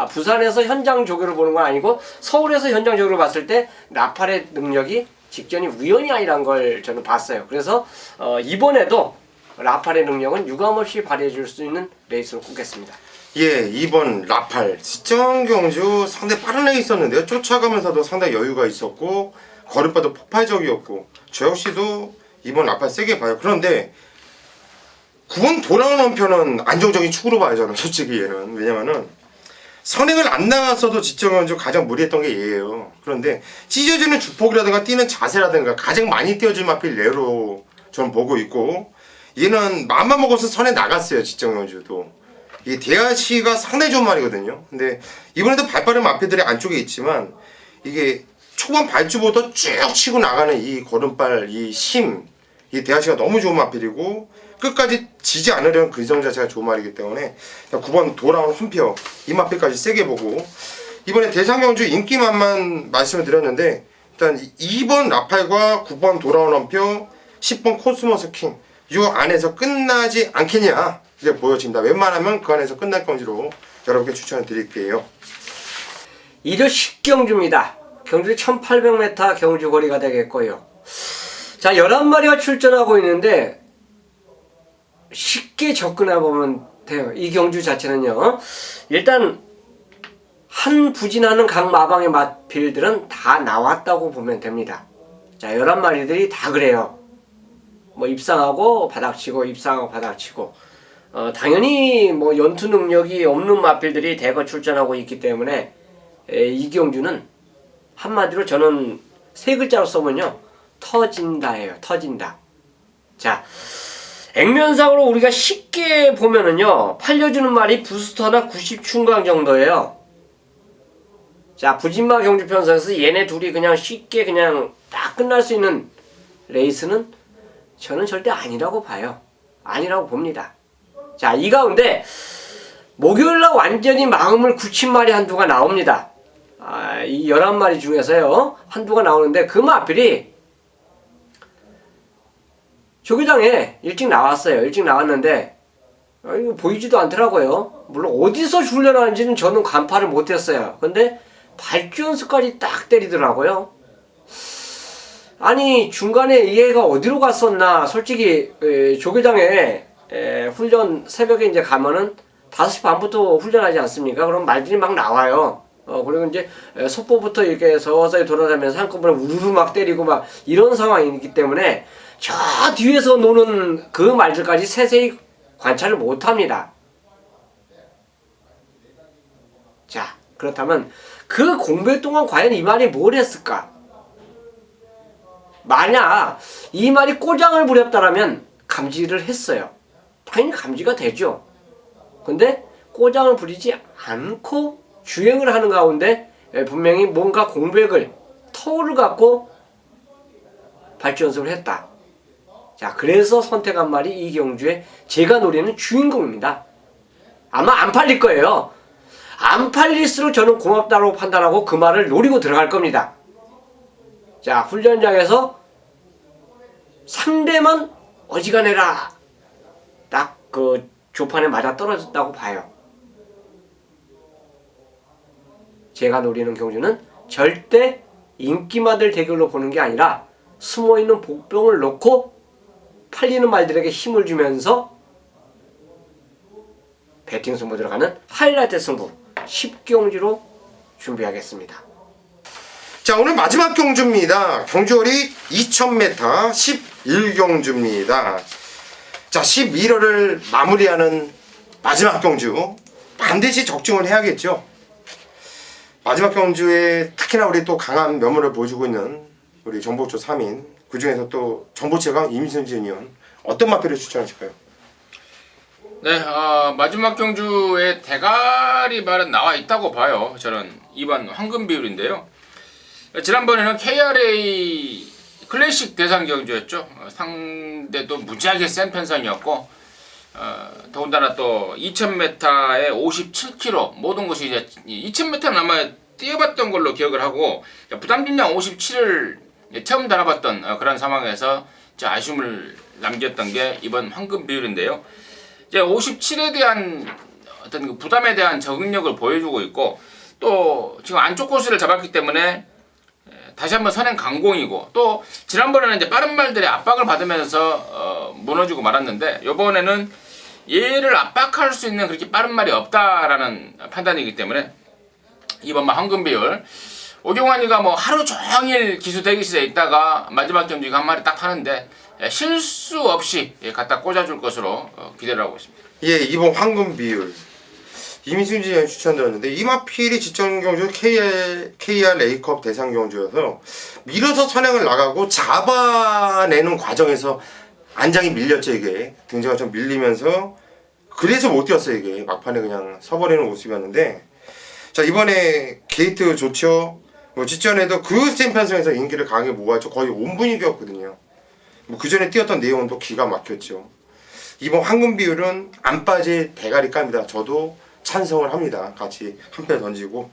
부산에서 현장 조교를 보는 건 아니고 서울에서 현장 조교를 봤을 때 라팔의 능력이 직전이 우연이 아니란 걸 저는 봤어요. 그래서 이번에도 라팔의 능력은 유감없이 발휘해 줄 수 있는 레이스로 꼽겠습니다. 예, 2번 라팔 시청 경주 상당히 빠른 레이스였는데요. 쫓아가면서도 상당히 여유가 있었고 걸음바도 폭발적이었고 저 역시도 2번 라팔 세게 봐요. 그런데 9번 돌아오는 편은 안정적인 축으로 봐요. 저는 솔직히 얘는. 왜냐면은 선행을 안 나갔어도 지청 경주 가장 무리했던 게 얘예요. 그런데 찢어지는 주폭이라든가 뛰는 자세라든가 가장 많이 띄워준 마필 레로 저는 보고 있고, 얘는 마음만 먹어서 선에 나갔어요. 지청 경주도. 이 대하시가 상당히 좋은 말이거든요. 근데 이번에도 발빠른 마필들이 안쪽에 있지만 이게 초반 발주보다 쭉 치고 나가는 이 걸음발, 이 힘, 이 대하시가 너무 좋은 마필이고 끝까지 지지 않으려는 그 정 자체가 좋은 말이기 때문에 9번 돌아온 홈표 이 마필까지 세게 보고, 이번에 대상경주 인기만만 말씀을 드렸는데 일단 2번 라팔과 9번 돌아온 홈표 10번 코스모스 킹 이 안에서 끝나지 않겠냐 이제 보여집니다. 웬만하면 그 안에서 끝날 건지로 여러분께 추천을 드릴게요. 1호 10경주입니다. 경주 1800m 경주 거리가 되겠고요. 자, 11마리가 출전하고 있는데 쉽게 접근해 보면 돼요. 이 경주 자체는요. 일단 한 부진하는 각 마방의 마필들은 다 나왔다고 보면 됩니다. 자, 11마리들이 다 그래요. 뭐 입상하고 바닥치고 입상하고 바닥치고, 당연히 뭐 연투 능력이 없는 마필들이 대거 출전하고 있기 때문에 이 경주는 한마디로 저는 세 글자로 써면요, 터진다예요. 터진다. 자, 액면상으로 우리가 쉽게 보면은요, 팔려주는 말이 부스터나 90 충강 정도예요. 자, 부진마 경주 편성에서 얘네 둘이 그냥 쉽게 그냥 딱 끝날 수 있는 레이스는 저는 절대 아니라고 봐요. 아니라고 봅니다. 자, 이 가운데 목요일날 완전히 마음을 굳힌 말이 한두가 나옵니다. 이 11마리 중에서요, 한두가 나오는데 그 마필이 조교장에 일찍 나왔어요. 일찍 나왔는데 이거 보이지도 않더라고요. 물론 어디서 훈련하는지는 저는 간파를 못했어요. 근데 발주연수까지 딱 때리더라고요. 아니, 중간에 이 애가 어디로 갔었나. 솔직히 조교장에 훈련 새벽에 이제 가면은 5시 반부터 훈련하지 않습니까? 그럼 말들이 막 나와요. 그리고 이제 속보부터 이렇게 서서히 돌아다니면서 한꺼번에 우르르 막 때리고 막 이런 상황이기 때문에 저 뒤에서 노는 그 말들까지 세세히 관찰을 못합니다. 자, 그렇다면 그 공백 동안 과연 이 말이 뭘 했을까? 만약 이 말이 꼬장을 부렸다라면 감지를 했어요. 당연히 감지가 되죠. 근데 꼬장을 부리지 않고 주행을 하는 가운데 분명히 뭔가 공백을, 터울을 갖고 발주 연습을 했다. 자, 그래서 선택한 말이 이 경주에 제가 노리는 주인공입니다. 아마 안 팔릴 거예요. 안 팔릴수록 저는 고맙다고 판단하고 그 말을 노리고 들어갈 겁니다. 자, 훈련장에서 상대만 어지간해라 딱 그 조판에 맞아 떨어졌다고 봐요. 제가 노리는 경주는 절대 인기마들 대결로 보는 게 아니라 숨어있는 복병을 놓고 팔리는 말들에게 힘을 주면서 배팅 승부 들어가는 하이라이트 승부 10경주로 준비하겠습니다. 자, 오늘 마지막 경주입니다. 경주거리 2000m 11경주입니다. 자, 11월을 마무리하는 마지막 경주 반드시 적중을 해야겠죠. 마지막 경주에 특히나 우리 또 강한 면모를 보여주고 있는 우리 정보초 3인, 그 중에서 또 정보체강 임승진 의원, 어떤 마필을 추천하실까요? 네, 마지막 경주에 대가리 말은 나와 있다고 봐요. 저는 2번 황금 비율인데요. 지난번에는 KRA 클래식 대상 경주였죠. 상대도 무지하게 센 편성이었고, 더군다나 또 2000m에 57km 모든 것이 이제 2000m는 아마 뛰어봤던 걸로 기억을 하고 부담 중량 57을 처음 달아봤던 그런 상황에서 좀 아쉬움을 남겼던 게 이번 황금 비율인데요. 이제 57에 대한 어떤 그 부담에 대한 적응력을 보여주고 있고 또 지금 안쪽 코스를 잡았기 때문에 다시 한번 선행 강공이고 또 지난번에는 이제 빠른 말들의 압박을 받으면서 무너지고 말았는데 이번에는 얘를 압박할 수 있는 그렇게 빠른 말이 없다라는 판단이기 때문에 이번 황금 비율 오경환이가 뭐 하루 종일 기수 대기실에 있다가 마지막 경기가 한 마리 딱 타는데 실수 없이 갖다 꽂아줄 것으로 기대를 하고 있습니다. 예, 이번 황금 비율 이민승진 위원이 추천드렸는데 이 마필이 직전 경주 KR A컵 대상 경주여서 밀어서 선행을 나가고 잡아내는 과정에서 안장이 밀렸죠. 이게 등자가 좀 밀리면서 그래서 못 뛰었어요. 이게 막판에 그냥 서버리는 모습이었는데 자 이번에 게이트 좋죠. 뭐 직전에도 그 스탬 편성에서 인기를 강하게 모았죠. 거의 5분위기였거든요. 뭐 그 전에 뛰었던 내용은 또 기가 막혔죠. 이번 황금 비율은 안 빠질 대가리 깝니다. 저도 찬성을 합니다. 같이 한 표 던지고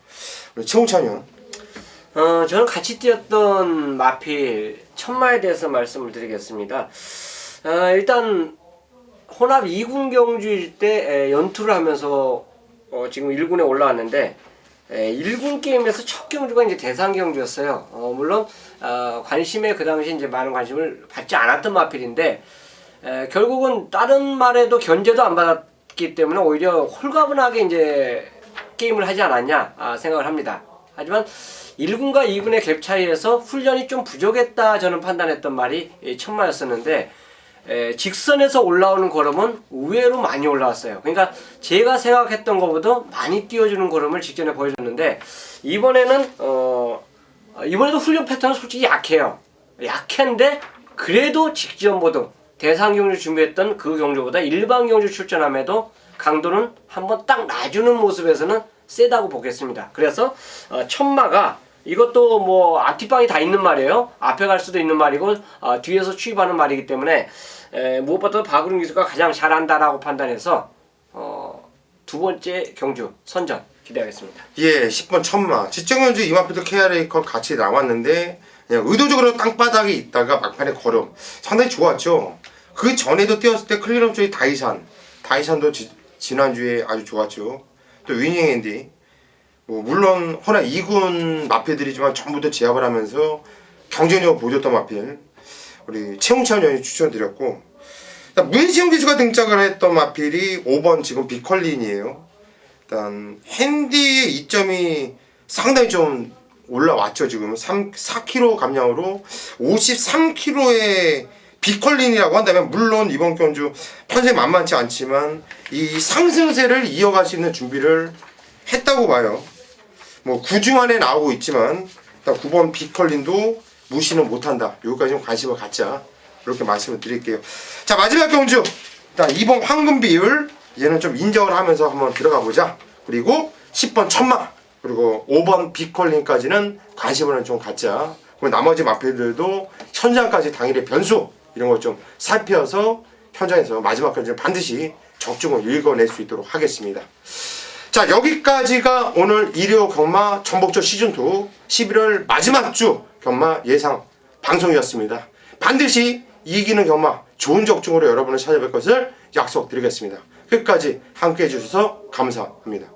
우리 최홍찬 형. 저는 같이 뛰었던 마필 천마에 대해서 말씀을 드리겠습니다. 일단 혼합 2군 경주일 때 연투를 하면서 지금 1군에 올라왔는데 1군 게임에서 첫 경주가 이제 대상 경주였어요. 물론 관심에 그 당시 이제 많은 관심을 받지 않았던 마필인데 결국은 다른 말에도 견제도 안 받았기 때문에 오히려 홀가분하게 이제 게임을 하지 않았냐 생각을 합니다. 하지만 1군과 2군의 갭 차이에서 훈련이 좀 부족했다 저는 판단했던 말이 천마였었는데 직선에서 올라오는 걸음은 의외로 많이 올라왔어요. 그러니까 제가 생각했던 것보다 많이 띄워주는 걸음을 직전에 보여줬는데 이번에는 이번에도 훈련 패턴은 솔직히 약해요. 약한데 그래도 직전 보도 대상 경주 준비했던 그 경주보다 일반 경주 출전함에도 강도는 한번 딱 놔주는 모습에서는 세다고 보겠습니다. 그래서 천마가 이것도 뭐 앞뒷방이 다 있는 말이에요. 앞에 갈 수도 있는 말이고 뒤에서 추입하는 말이기 때문에 무엇보다도 박우림 기수가 가장 잘한다라고 판단해서 두 번째 경주 선전 기대하겠습니다. 예, 10번 천마. 직전 경주 이마필도 KRA컵 같이 나왔는데 그냥 의도적으로 땅바닥에 있다가 막판에 걸음 상당히 좋았죠. 그 전에도 뛰었을 때 클리럼 쪽이 다이산도 지난주에 아주 좋았죠. 또 위닝 앤디 뭐 물론 허나 2군 마필들이지만 전부 다 제압을 하면서 경쟁력을 보여줬던 마필 우리 최홍찬 의원이 추천드렸고 문시영 기수가 등장을 했던 마필이 5번 지금 비컬린이에요. 일단 핸디의 이점이 상당히 좀 올라왔죠. 지금 4kg 감량으로 53kg의 비컬린이라고 한다면 물론 이번 경주 편세 만만치 않지만 이 상승세를 이어갈 수 있는 준비를 했다고 봐요. 뭐 9중 안에 나오고 있지만 일단 9번 비컬린도 무시는 못한다. 여기까지 좀 관심을 갖자. 이렇게 말씀을 드릴게요. 자 마지막 경주 일단 2번 황금 비율 얘는 좀 인정을 하면서 한번 들어가 보자. 그리고 10번 천마 그리고 5번 비컬린까지는 관심을 좀 갖자. 그리고 나머지 마필들도 현장까지 당일의 변수 이런 걸 좀 살펴서 현장에서 마지막 경주는 반드시 적중을 읽어낼 수 있도록 하겠습니다. 자 여기까지가 오늘 일요 경마 전복조 시즌2 11월 마지막 주 경마 예상 방송이었습니다. 반드시 이기는 경마 좋은 적중으로 여러분을 찾아뵐 것을 약속드리겠습니다. 끝까지 함께 해주셔서 감사합니다.